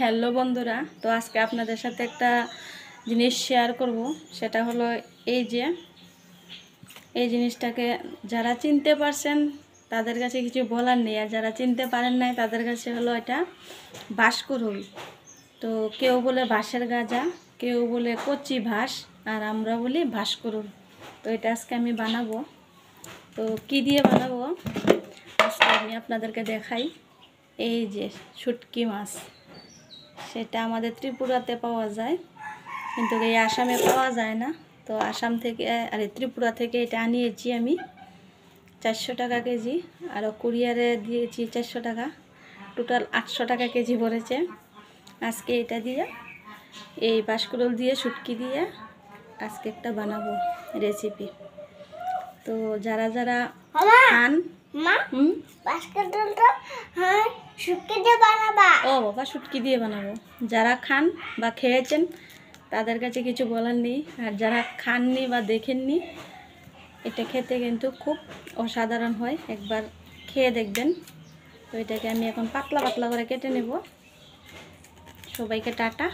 Hello বন্ধুরা, তো আজকে আপনাদের সাথে একটা জিনিস শেয়ার করব। সেটা হলো এই জিনিসটাকে যারা চিনতে পারছেন তাদের কাছে কিছু বলার নেই, আর যারা চিনতে পারেন নাই তাদের কাছে হলো এটা বাঁশকুড়ুল। তো কেউ বলে বাঁশের গাজা, কেউ বলে কচি ভাস, আর আমরা বলি বাঁশকুড়ুল। তো এটা আজকে আমি বানাবো। তো কি দিয়ে বানাবো আজকে আমি আপনাদেরকে দেখাই। এই যে শুটকি মাছ, সেটা আমাদের ত্রিপুরাতে পাওয়া যায়, কিন্তু এই আসামে পাওয়া যায় না। তো আসাম থেকে ত্রিপুরা থেকে এটা আনিয়েছি আমি 400 টাকা কেজি, আরও কুরিয়ারে দিয়েছি 400 টাকা, টোটাল 800 টাকা কেজি পড়েছে। আজকে এটা দিয়ে, এই বাঁশকুড়ুল দিয়ে, শুটকি দিয়ে আজকে একটা বানাবো রেসিপি। তো যারা যারা খান, ও বাবা, শুটকি দিয়ে বানাবো। যারা খান বা খেয়েছেন তাদের কাছে কিছু বলার নেই, আর যারা খাননি বা দেখেননি, এটা খেতে কিন্তু খুব অসাধারণ হয়, একবার খেয়ে দেখবেন। তো এটাকে আমি এখন পাতলা পাতলা করে কেটে নেব। সবাইকে টাটা।